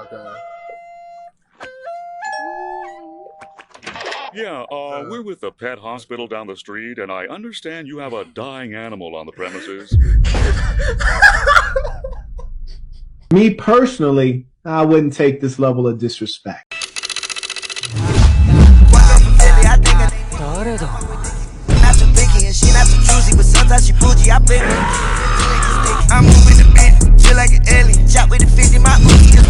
Okay. Yeah, we're with the pet hospital down the street, and I understand you have a dying animal on the premises. Me personally, I wouldn't take this level of disrespect. I'm moving the bit, feel like an alien. Shot with the 50, my Uzi is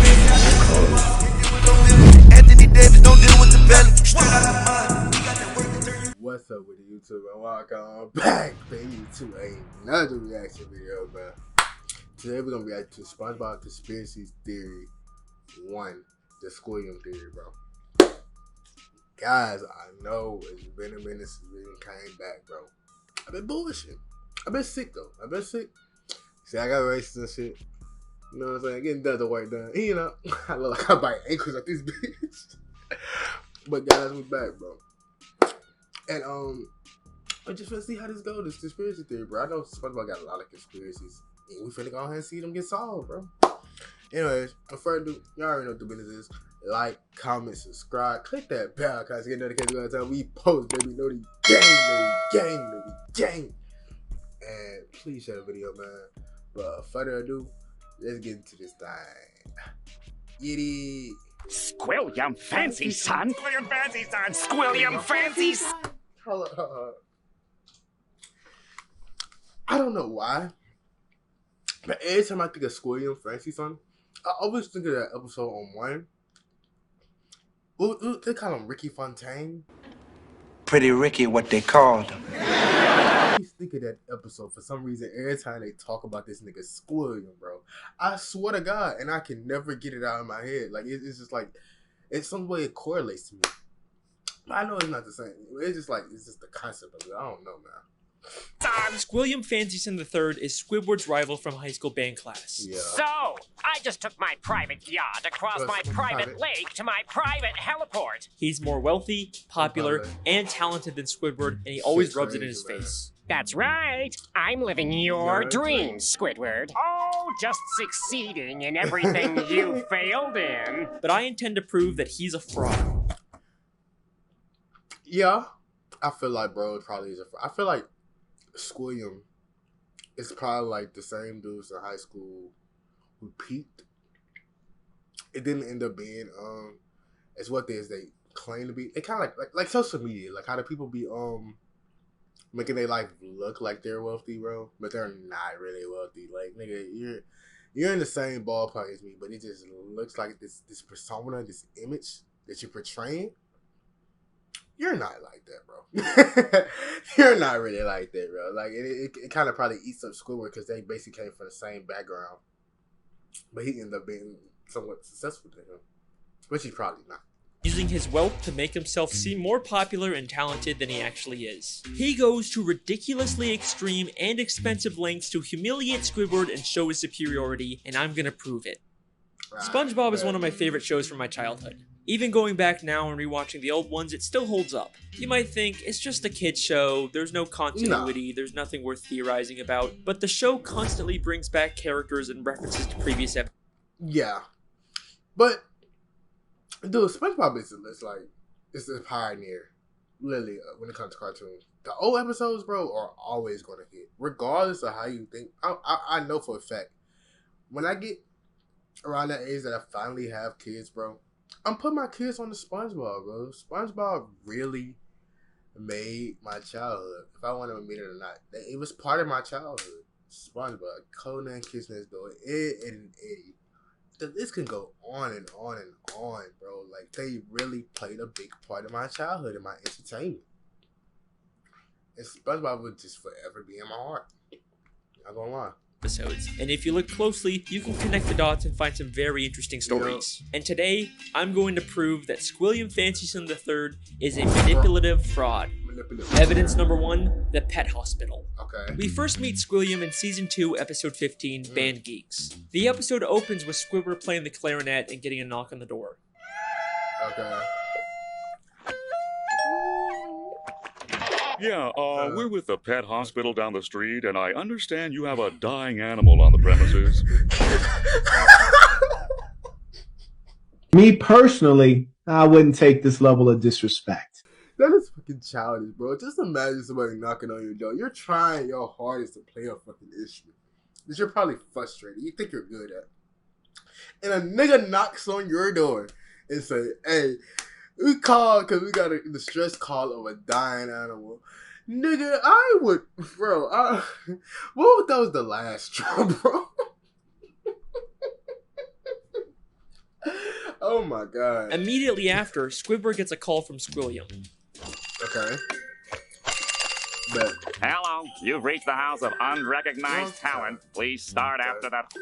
Anthony Davis, don't deal with the belly. What's up with the YouTube and welcome back, baby, to another reaction video, bro. Today we're gonna react to SpongeBob Conspiracy Theory 1, the Squilliam theory, bro. Guys, I know it's been a minute since we came back, bro. I've been bullshitting. I've been sick though. I've been sick. See, I got races and shit. You know what I'm saying? Getting the work done. You know, I look like I bite ankles at this bitch. But guys, we back, bro. And I just want to see how this goes. This conspiracy theory, bro. I know SpongeBob got a lot of conspiracies, and we finna go ahead and see them get solved, bro. Anyways, before I do, y'all already know what the business is. Like, comment, subscribe, click that bell, cause get notifications every time we post, baby. Know the gang. And please share the video, man. But further ado, let's get into this thing. Yiddy. Squilliam fancy, son. Squilliam fancy, son. Squilliam fancy, son. Hold up. I don't know why, but every time I think of Squilliam fancy, son, I always think of that episode on One. They call him Ricky Fontaine. Pretty Ricky, what they called him. I always think of that episode for some reason. Every time they talk about this nigga Squilliam, bro, I swear to God, and I can never get it out of my head. Like it's just like it's some way it correlates to me. I know it's not the same. It's just the concept of it. I don't know, man. Squilliam Fancyson III is Squidward's rival from high school band class. Yeah. So, I just took my private yacht across my private lake to my private heliport. He's more wealthy, popular, and talented than Squidward, and he always rubs it in his face. That's right. I'm living your dreams, Squidward. Oh, just succeeding in everything you failed in. But I intend to prove that he's a fraud. Yeah, I feel like, bro, it probably is a fraud. I feel like Squilliam is probably like the same dudes in high school who peaked. It didn't end up being it's what they claim to be. It kind of like social media, like how do people be making their life look like they're wealthy, bro, but they're not really wealthy. Like, nigga, you're in the same ballpark as me, but it just looks like this persona, this image that you're portraying. You're not like that, bro. You're not really like that, bro. Like, it kind of probably eats up Squidward because they basically came from the same background. But he ended up being somewhat successful than him, which he's probably not. Using his wealth to make himself seem more popular and talented than he actually is. He goes to ridiculously extreme and expensive lengths to humiliate Squidward and show his superiority, and I'm gonna prove it. SpongeBob is one of my favorite shows from my childhood. Even going back now and rewatching the old ones, it still holds up. You might think, it's just a kid's show, there's no continuity, there's nothing worth theorizing about, but the show constantly brings back characters and references to previous episodes. Yeah. But, dude, SpongeBob is it's a pioneer, literally, when it comes to cartoons. The old episodes, bro, are always going to hit, regardless of how you think. I know for a fact, when I get around that age that I finally have kids, bro, I'm putting my kids on the SpongeBob, bro. SpongeBob really made my childhood. If I want to admit it or not, it was part of my childhood. SpongeBob, Conan, Kiss Next Door, Ed, and Eddie. This can go on and on and on, bro. Like, they really played a big part of my childhood and my entertainment. And SpongeBob would just forever be in my heart. Not gonna lie. And if you look closely, you can connect the dots and find some very interesting stories. And today, I'm going to prove that Squilliam Fancyson III is a manipulative fraud. Evidence number 1, the pet hospital. Okay. We first meet Squilliam in Season 2, Episode 15, Band Geeks. The episode opens with Squidward playing the clarinet and getting a knock on the door. Okay. Yeah, we're with the pet hospital down the street, and I understand you have a dying animal on the premises. Me personally, I wouldn't take this level of disrespect. That is fucking childish, bro. Just imagine somebody knocking on your door. You're trying your hardest to play a fucking issue that you're probably frustrated. You think you're good at. And a nigga knocks on your door and say, hey, we called because we got a distress call of a dying animal. Nigga, I would, bro, what if that was the last straw, bro? Oh my god. Immediately after, Squidward gets a call from Squilliam. Okay. But Hello, you've reached the house of unrecognized talent. Please start after that.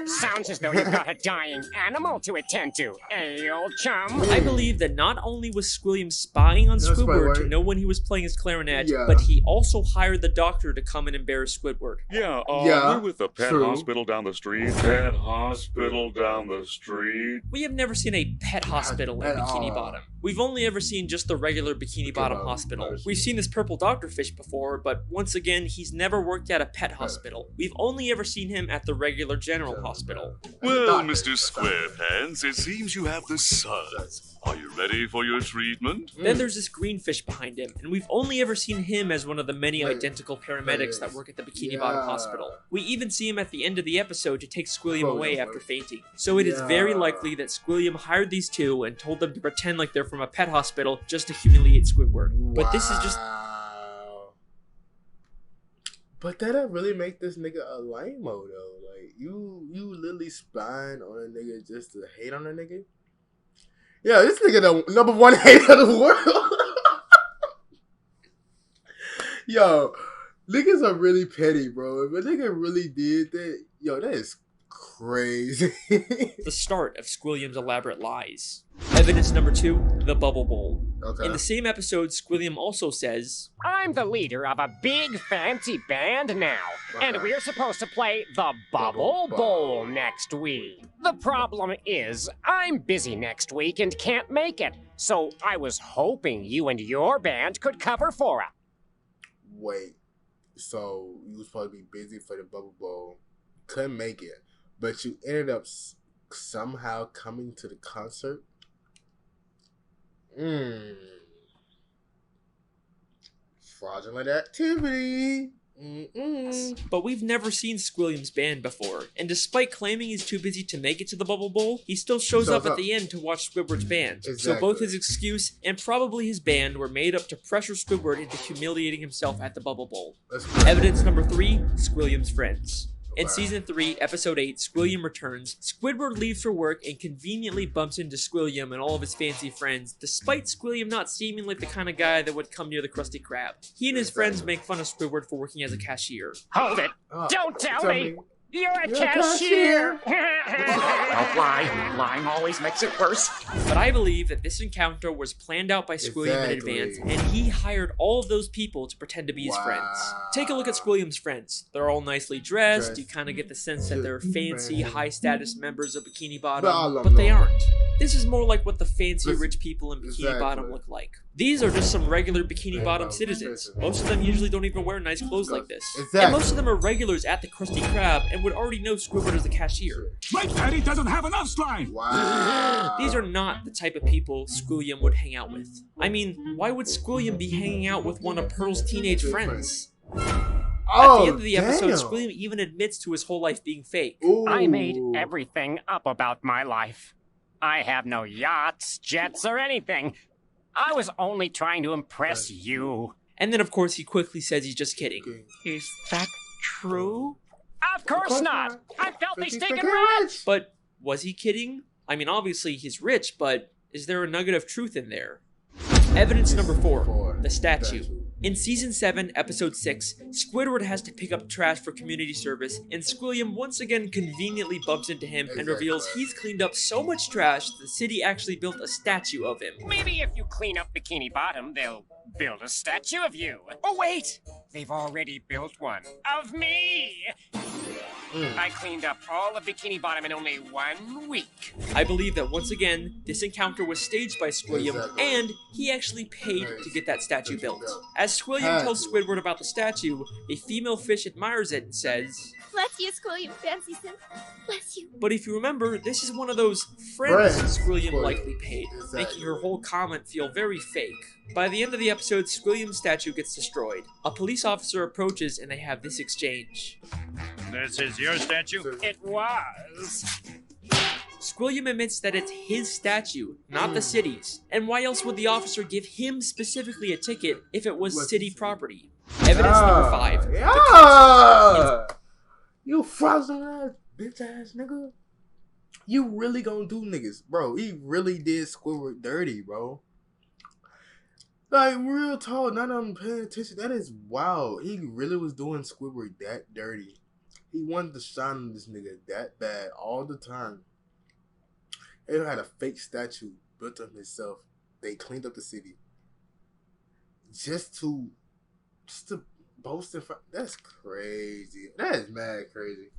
Sounds as though you've got a dying animal to attend to, eh, old chum? I believe that not only was Squilliam spying on Squidward to know when he was playing his clarinet, but he also hired the doctor to come and embarrass Squidward. Yeah, we're with the pet hospital down the street. Pet hospital down the street. We have never seen a pet hospital in Bikini Bottom. We've only ever seen just the regular Bikini Bottom hospital. We've seen this purple doctorfish before, but once again, he's never worked at a pet hospital. We've only ever seen him at the regular general hospital. Well, Mr. Squarepants, it seems you have the suds. Are you ready for your treatment? Then there's this green fish behind him, and we've only ever seen him as one of the many identical paramedics that work at the Bikini Bottom hospital. We even see him at the end of the episode to take Squilliam away after fainting. So it is very likely that Squilliam hired these two and told them to pretend like they're from a pet hospital just to humiliate Squidward. But this is just... But that'll really make this nigga a lame-o though. Like, you literally spying on a nigga just to hate on a nigga? Yeah, this nigga the number one hater of the world. Yo, niggas are really petty, bro. If a nigga really did that, yo, that is crazy. The start of Squilliam's elaborate lies. Evidence number 2, the Bubble Bowl. Okay. In the same episode, Squilliam also says, I'm the leader of a big fancy band now, and we're supposed to play the Bubble Bowl next week. The problem is, I'm busy next week and can't make it, so I was hoping you and your band could cover for it. Wait, so you was supposed to be busy for the Bubble Bowl, couldn't make it, but you ended up somehow coming to the concert? Fraudulent activity. But we've never seen Squilliam's band before, and despite claiming he's too busy to make it to the Bubble Bowl, he still shows up at the end to watch Squidward's band. So both his excuse and probably his band were made up to pressure Squidward into humiliating himself at the Bubble Bowl. Evidence number 3, Squilliam's friends. In Season 3, Episode 8, Squilliam returns. Squidward leaves for work and conveniently bumps into Squilliam and all of his fancy friends, despite Squilliam not seeming like the kind of guy that would come near the Krusty Krab. He and his friends make fun of Squidward for working as a cashier. Hold it! Don't tell me! You're a cashier! Don't lie. Lying always makes it worse. But I believe that this encounter was planned out by Squilliam in advance, and he hired all of those people to pretend to be his friends. Take a look at Squilliam's friends. They're all nicely dressed. You kind of get the sense that they're fancy, high-status members of Bikini Bottom, but they aren't. This is more like what the fancy rich people in Bikini Bottom look like. These are just some regular Bikini Bottom citizens. Most of them usually don't even wear nice clothes like this. And most of them are regulars at the Krusty Krab and would already know Squidward as the cashier. My daddy doesn't have enough slime! Wow. These are not the type of people Squilliam would hang out with. I mean, why would Squilliam be hanging out with one of Pearl's teenage friends? At the end of the episode, Squilliam even admits to his whole life being fake. I made everything up about my life. I have no yachts, jets, or anything. I was only trying to impress you. And then, of course, he quickly says he's just kidding. Is that true? Of course not! I'm filthy stinking rich! But was he kidding? I mean, obviously he's rich, but is there a nugget of truth in there? Evidence number 4, the statue. In Season 7, Episode 6, Squidward has to pick up trash for community service, and Squilliam once again conveniently bumps into him and reveals he's cleaned up so much trash that the city actually built a statue of him. Maybe if you clean up Bikini Bottom, they'll build a statue of you. Oh wait! They've already built one. Of me! I cleaned up all of Bikini Bottom in only 1 week. I believe that once again, this encounter was staged by Squilliam, and he actually paid to get that statue built. As Squilliam tells Squidward about the statue, a female fish admires it and says, Bless you, Squilliam Fancyson. Bless you. But if you remember, this is one of those friends Squilliam likely paid, making her whole comment feel very fake. By the end of the episode, Squilliam's statue gets destroyed. A police officer approaches and they have this exchange. This is your statue? It was. Squilliam admits that it's his statue, not the city's. And why else would the officer give him specifically a ticket if it was city property? Evidence number 5. Yeah! You frozen ass, bitch ass nigga. You really gonna do niggas. Bro, he really did Squidward dirty, bro. Like, real talk, none of them paying attention. That is wild. He really was doing Squidward that dirty. He wanted to shine on this nigga that bad all the time. They had a fake statue built of himself. They cleaned up the city. Just to boast in front. That's crazy. That is mad crazy.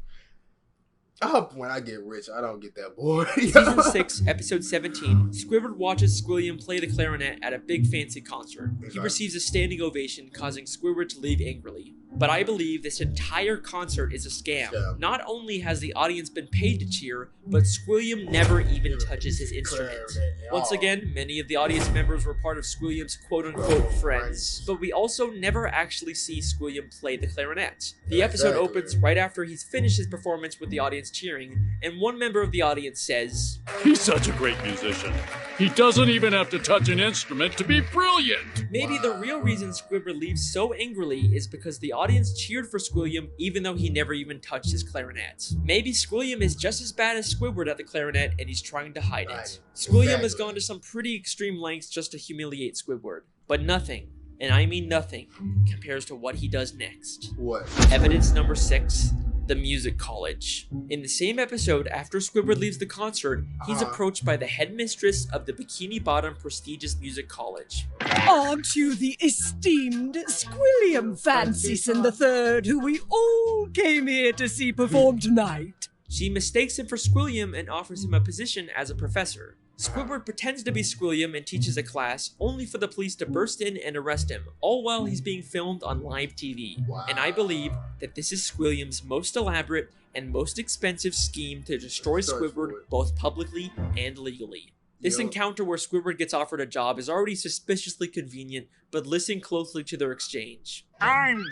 I hope when I get rich, I don't get that bored. Season 6, Episode 17, Squidward watches Squilliam play the clarinet at a big fancy concert. He receives a standing ovation, causing Squidward to leave angrily. But I believe this entire concert is a scam. Not only has the audience been paid to cheer, but Squilliam never even touches his instrument. Once again, many of the audience members were part of Squilliam's quote-unquote friends, but we also never actually see Squilliam play the clarinet. The episode opens right after he's finished his performance with the audience cheering, and one member of the audience says, "He's such a great musician. He doesn't even have to touch an instrument to be brilliant." Maybe the real reason Squidward leaves so angrily is because the audience cheered for Squilliam even though he never even touched his clarinet. Maybe Squilliam is just as bad as Squidward at the clarinet and he's trying to hide it. Squilliam has gone to some pretty extreme lengths just to humiliate Squidward, but nothing, and I mean nothing, compares to what he does next. What? Evidence number 6. The Music College. In the same episode, after Squidward leaves the concert, he's approached by the headmistress of the Bikini Bottom prestigious music college. Aren't you the esteemed Squilliam Fancyson III, who we all came here to see perform tonight? She mistakes him for Squilliam and offers him a position as a professor. Squidward pretends to be Squilliam and teaches a class, only for the police to burst in and arrest him, all while he's being filmed on live TV. And I believe that this is Squilliam's most elaborate and most expensive scheme to destroy Squidward both publicly and legally. This encounter where Squidward gets offered a job is already suspiciously convenient, but listen closely to their exchange. I'm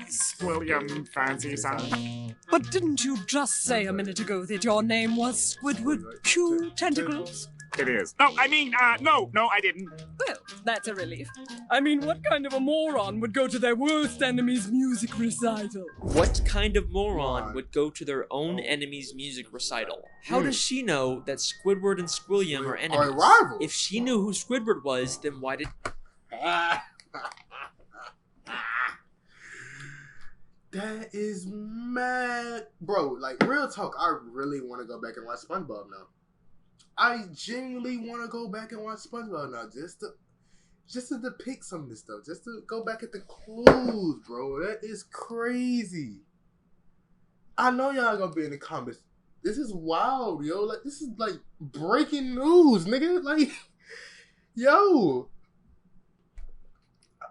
Squilliam Fancyson. But didn't you just say a minute ago that your name was Squidward Q Tentacles? It is. No, I mean, no, I didn't. Well, that's a relief. I mean, what kind of a moron would go to their worst enemy's music recital? What kind of moron would go to their own enemy's music recital? How does she know that Squidward and Squilliam are enemies? Rivals. If she knew who Squidward was, then why did... That is mad. Bro, like, real talk, I really want to go back and watch SpongeBob now. I genuinely want to go back and watch SpongeBob now, just to depict some of this stuff, just to go back at the clues, bro. That is crazy. I know y'all gonna be in the comments. This is wild, yo. Like, this is like breaking news, nigga. Like, yo.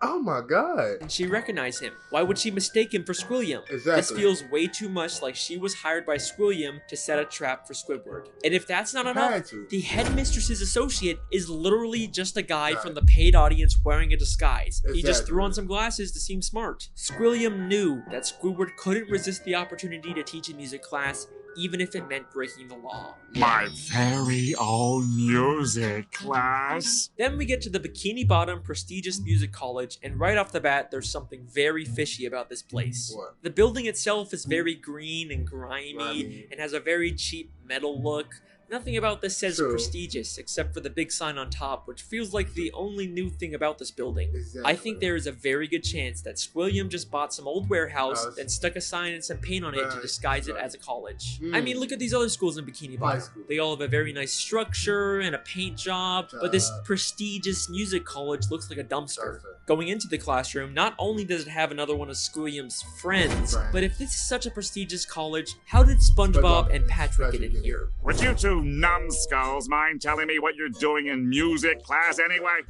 Oh my god. And she recognized him. Why would she mistake him for Squilliam? Exactly. This feels way too much like she was hired by Squilliam to set a trap for Squidward. And if that's not enough, the headmistress's associate is literally just a guy from the paid audience wearing a disguise. He just threw on some glasses to seem smart. Squilliam knew that Squidward couldn't resist the opportunity to teach a music class, even if it meant breaking the law. My very own music class. Then we get to the Bikini Bottom prestigious music college, and right off the bat, there's something very fishy about this place. What? The building itself is very green and grimy and has a very cheap metal look. Nothing about this says prestigious, except for the big sign on top, which feels like the only new thing about this building. I think there is a very good chance that Squilliam just bought some old warehouse, then stuck a sign and some paint on it to disguise it as a college. I mean, look at these other schools in Bikini Bottom. They all have a very nice structure and a paint job, but this prestigious music college looks like a dumpster. Going into the classroom, not only does it have another one of Squilliam's friends, but if this is such a prestigious college, how did SpongeBob and Patrick get in here? Would you two numbskulls mind telling me what you're doing in music class anyway?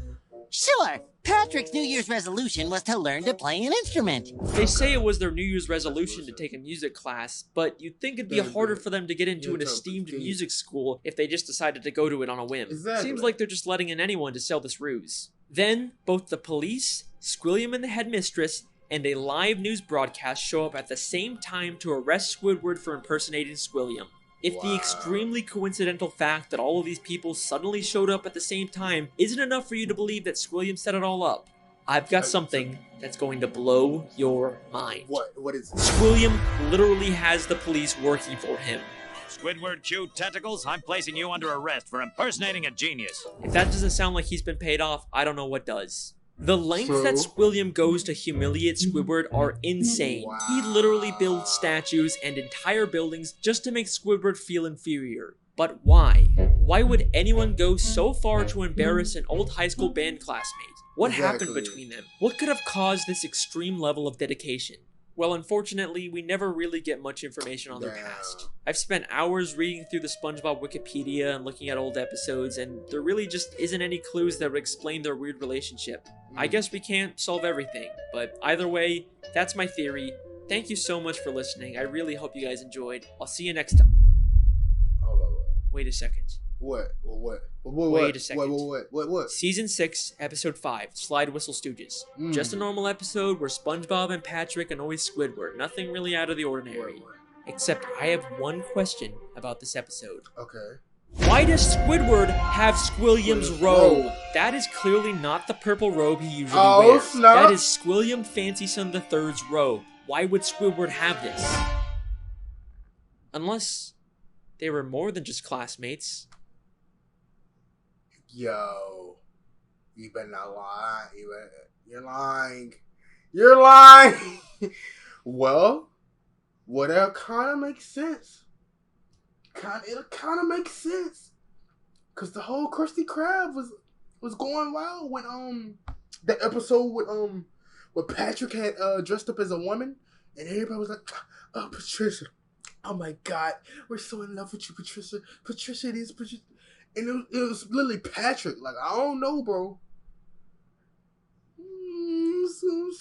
Sure. Patrick's New Year's resolution was to learn to play an instrument. They say it was their New Year's resolution to take a music class, but you'd think it'd be harder for them to get into an esteemed music school if they just decided to go to it on a whim. Seems like they're just letting in anyone to sell this ruse. Then, both the police, Squilliam and the headmistress, and a live news broadcast show up at the same time to arrest Squidward for impersonating Squilliam. If the extremely coincidental fact that all of these people suddenly showed up at the same time isn't enough for you to believe that Squilliam set it all up, I've got something that's going to blow your mind. What is it? Squilliam literally has the police working for him. Squidward chewed tentacles, I'm placing you under arrest for impersonating a genius. If that doesn't sound like he's been paid off, I don't know what does. The lengths that Squilliam goes to humiliate Squidward are insane. He literally builds statues and entire buildings just to make Squidward feel inferior. But why? Why would anyone go so far to embarrass an old high school band classmate? What happened between them? What could have caused this extreme level of dedication? Well, unfortunately, we never really get much information on their past. I've spent hours reading through the SpongeBob Wikipedia and looking at old episodes, and there really just isn't any clues that would explain their weird relationship. I guess we can't solve everything, but either way, that's my theory. Thank you so much for listening. I really hope you guys enjoyed. I'll see you next time. Wait a second. What? Wait a second. What? Season 6, Episode 5, Slide Whistle Stooges. Just a normal episode where SpongeBob and Patrick annoy Squidward. Nothing really out of the ordinary. Except I have one question about this episode. Okay. Why does Squidward have Squilliam's robe? That is clearly not the purple robe he usually wears. Snap. That is Squilliam Fancy Son III's robe. Why would Squidward have this? Unless they were more than just classmates. Yo, you better not lie. You're lying. You're lying. Well, that kind of makes sense. It kind of makes sense, cause the whole Krusty Krab was going wild when that episode with Patrick had dressed up as a woman, and everybody was like, "Oh, Patricia, oh my God, we're so in love with you, Patricia. Patricia, it is Patricia." And it was literally Patrick. Like, I don't know, bro.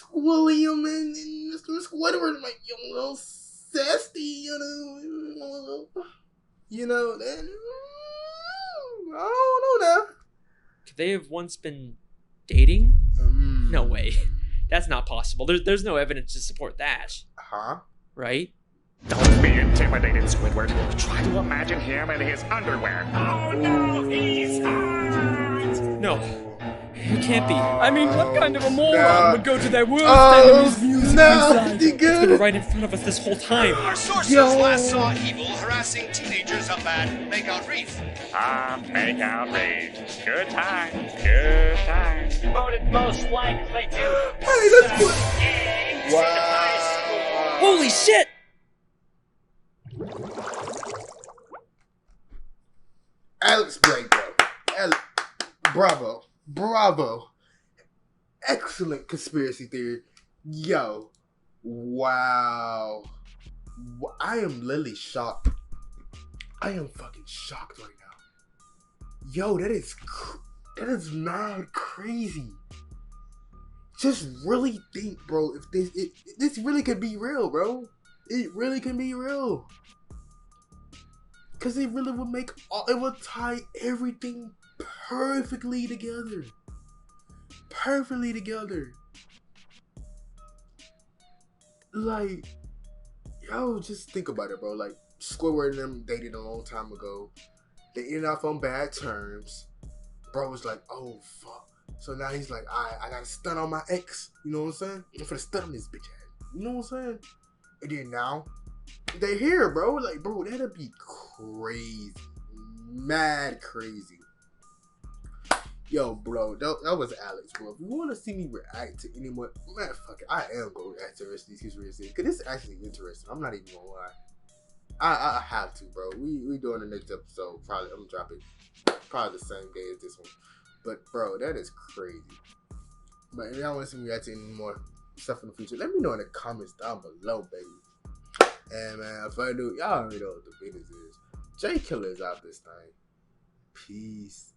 Squilliam and Mr. Squidward, like, a little sassy, you know, that, I don't know now. Could they have once been dating? No way. That's not possible. There's no evidence to support that. Huh? Right? Don't be intimidated, Squidward. Try to imagine him in his underwear. Oh no, he's hot! No, it can't be. I mean, what kind of a moron would go to their worst enemy's music recital? It's been right in front of us this whole time. Our sources last saw Evil harassing teenagers up at Makeout Reef. Makeout Reef. Good time. Good time. Voted most likely to. Hey, that's good. Wow. Holy shit! Alex Blake, bro. Bravo. Excellent conspiracy theory. Yo. Wow. I am literally shocked. I am fucking shocked right now. Yo, that is mad crazy. Just really think, bro, if this really could be real, bro. It really can be real. Because it really would it would tie everything perfectly together. Perfectly together. Like, yo, just think about it, bro. Like, Squidward and them dated a long time ago. They ended off on bad terms. Bro was like, oh, fuck. So now he's like, I gotta stun on my ex. You know what I'm saying? I'm finna stun on this bitch ass. You know what I'm saying? And then now, they here, bro. Like, bro, that'd be crazy. Mad crazy. Yo, bro, that was Alex, bro. If you want to see me react to any more, man, fuck it. I am going to react to the rest of these conspiracies because this is actually interesting. I'm not even going to lie. I have to, bro. We doing the next episode. Probably, I'm going to drop it probably the same day as this one. But, bro, that is crazy. But if y'all want to see me react to any more stuff in the future, let me know in the comments down below, baby. And, man, if I do, y'all already know what the business is. J Killer is out this thing. Peace.